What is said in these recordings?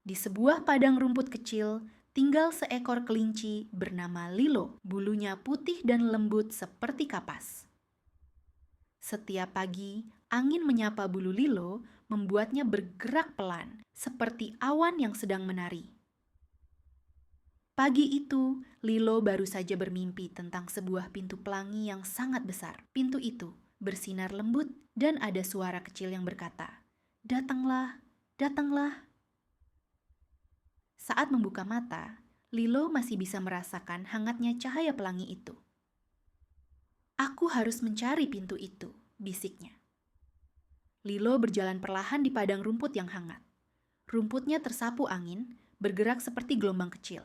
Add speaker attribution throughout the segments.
Speaker 1: Di sebuah padang rumput kecil, tinggal seekor kelinci bernama Lilo. Bulunya putih dan lembut seperti kapas. Setiap pagi, angin menyapa bulu Lilo membuatnya bergerak pelan, seperti awan yang sedang menari. Pagi itu, Lilo baru saja bermimpi tentang sebuah pintu pelangi yang sangat besar. Pintu itu bersinar lembut dan ada suara kecil yang berkata, "Datanglah, datanglah." Saat membuka mata, Lilo masih bisa merasakan hangatnya cahaya pelangi itu. "Aku harus mencari pintu itu," bisiknya. Lilo berjalan perlahan di padang rumput yang hangat. Rumputnya tersapu angin, bergerak seperti gelombang kecil.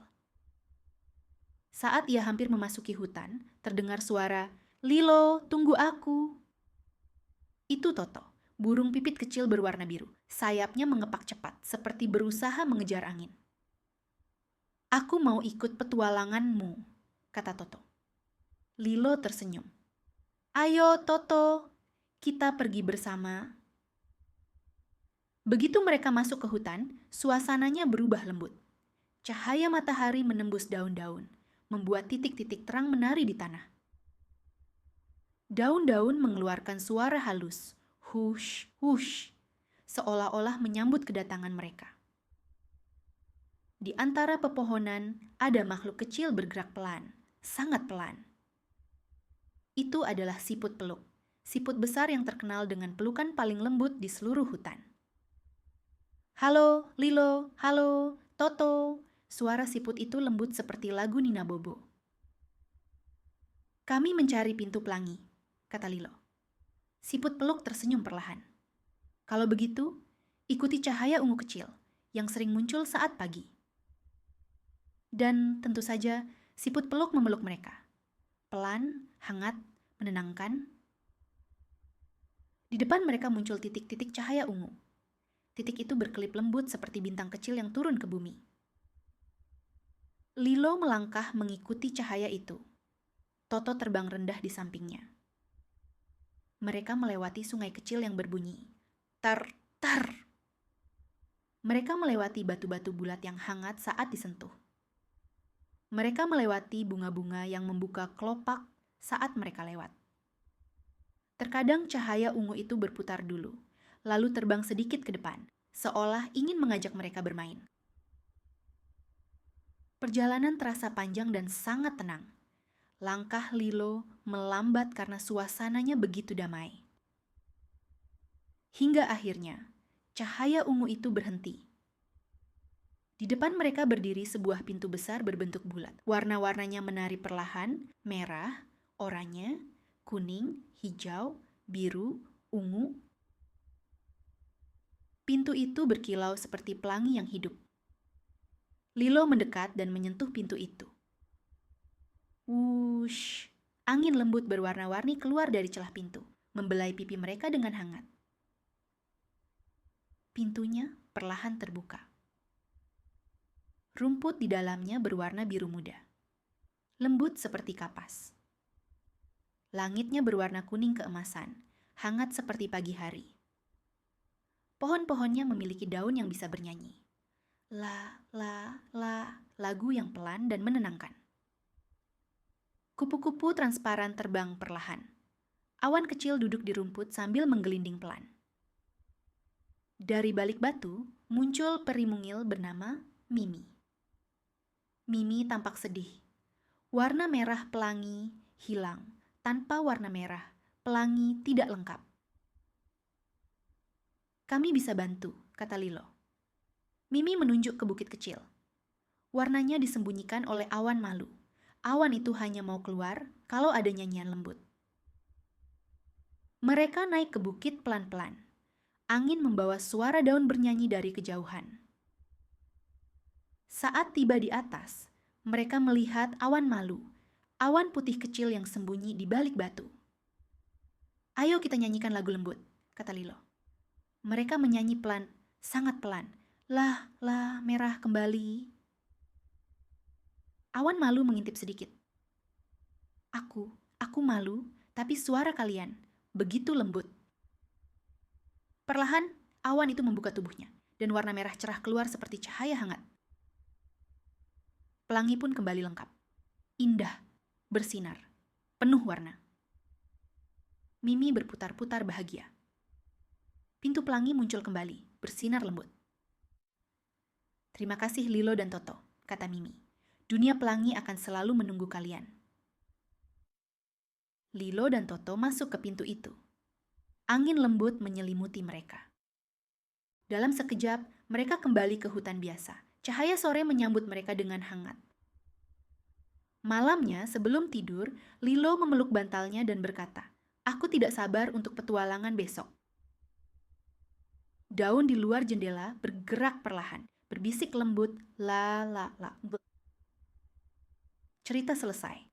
Speaker 1: Saat ia hampir memasuki hutan, terdengar suara, "Lilo, tunggu aku." Itu Toto, burung pipit kecil berwarna biru. Sayapnya mengepak cepat, seperti berusaha mengejar angin. "Aku mau ikut petualanganmu," kata Toto. Lilo tersenyum. "Ayo, Toto, kita pergi bersama." Begitu mereka masuk ke hutan, suasananya berubah lembut. Cahaya matahari menembus daun-daun, membuat titik-titik terang menari di tanah. Daun-daun mengeluarkan suara halus, hush, hush, seolah-olah menyambut kedatangan mereka. Di antara pepohonan, ada makhluk kecil bergerak pelan, sangat pelan. Itu adalah siput peluk, siput besar yang terkenal dengan pelukan paling lembut di seluruh hutan. "Halo, Lilo, halo, Toto." Suara siput itu lembut seperti lagu Nina Bobo. "Kami mencari pintu pelangi," kata Lilo. Siput peluk tersenyum perlahan. "Kalau begitu, ikuti cahaya ungu kecil yang sering muncul saat pagi." Dan tentu saja, siput peluk memeluk mereka. Pelan, hangat, menenangkan. Di depan mereka muncul titik-titik cahaya ungu. Titik itu berkelip lembut seperti bintang kecil yang turun ke bumi. Lilo melangkah mengikuti cahaya itu. Toto terbang rendah di sampingnya. Mereka melewati sungai kecil yang berbunyi, tar, tar. Mereka melewati batu-batu bulat yang hangat saat disentuh. Mereka melewati bunga-bunga yang membuka kelopak saat mereka lewat. Terkadang cahaya ungu itu berputar dulu, lalu terbang sedikit ke depan, seolah ingin mengajak mereka bermain. Perjalanan terasa panjang dan sangat tenang. Langkah Lilo melambat karena suasananya begitu damai. Hingga akhirnya, cahaya ungu itu berhenti. Di depan mereka berdiri sebuah pintu besar berbentuk bulat. Warna-warnanya menari perlahan, merah, oranye, kuning, hijau, biru, ungu. Pintu itu berkilau seperti pelangi yang hidup. Lilo mendekat dan menyentuh pintu itu. Wush, angin lembut berwarna-warni keluar dari celah pintu, membelai pipi mereka dengan hangat. Pintunya perlahan terbuka. Rumput di dalamnya berwarna biru muda, lembut seperti kapas. Langitnya berwarna kuning keemasan, hangat seperti pagi hari. Pohon-pohonnya memiliki daun yang bisa bernyanyi. La, la, la, lagu yang pelan dan menenangkan. Kupu-kupu transparan terbang perlahan. Awan kecil duduk di rumput sambil menggelinding pelan. Dari balik batu, muncul peri mungil bernama Mimi. Mimi tampak sedih. Warna merah pelangi hilang. Tanpa warna merah, pelangi tidak lengkap. "Kami bisa bantu," kata Lilo. Mimi menunjuk ke bukit kecil. Warnanya disembunyikan oleh awan malu. Awan itu hanya mau keluar kalau ada nyanyian lembut. Mereka naik ke bukit pelan-pelan. Angin membawa suara daun bernyanyi dari kejauhan. Saat tiba di atas, mereka melihat awan malu, awan putih kecil yang sembunyi di balik batu. "Ayo kita nyanyikan lagu lembut," kata Lilo. Mereka menyanyi pelan, sangat pelan. "Lah, lah, merah kembali." Awan malu mengintip sedikit. Aku malu, tapi suara kalian begitu lembut." Perlahan, awan itu membuka tubuhnya. dan warna merah cerah keluar seperti cahaya hangat. Pelangi pun kembali lengkap. Indah, bersinar, penuh warna. Mimi berputar-putar bahagia. Pintu pelangi muncul kembali, bersinar lembut. "Terima kasih Lilo dan Toto," kata Mimi. "Dunia pelangi akan selalu menunggu kalian." Lilo dan Toto masuk ke pintu itu. Angin lembut menyelimuti mereka. Dalam sekejap, mereka kembali ke hutan biasa. Cahaya sore menyambut mereka dengan hangat. Malamnya, sebelum tidur, Lilo memeluk bantalnya dan berkata, "Aku tidak sabar untuk petualangan besok." Daun di luar jendela bergerak perlahan, berbisik lembut, la la la. Cerita selesai.